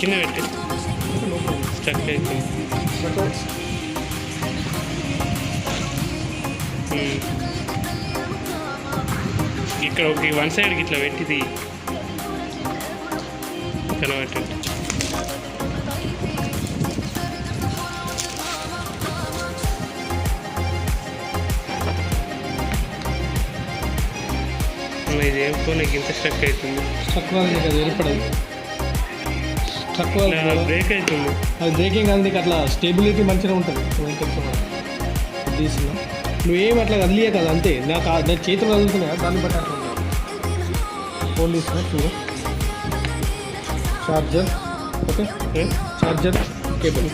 కింద పెట్టి స్టక్ అవుతుంది. ఇక్కడ ఒక వన్ సైడ్కి ఇట్లా పెట్టిది ఇక్కడ పెట్టండి. ఇది ఏం ఫోన్ ఇంత స్ట్రక్ అవుతుంది. స్ట్రక్ వాళ్ళు నీకు అది ఏర్పడదు. స్ట్రక్ వాళ్ళు బ్రేక్ అవుతుంది. అది బ్రేకింగ్ కాదు, నీకు అట్లా స్టేబిలిటీ మంచిగా ఉంటుంది. తీసుకున్నా నువ్వేం అట్లా కదిలియే కదా, అంతే. నాకు నా చేతులు కదులుతున్నాయా దాన్ని బట్టి అట్లా ఉంటుంది. ఫోన్ తీసుకున్నా చూడు. Charger, okay, charger cable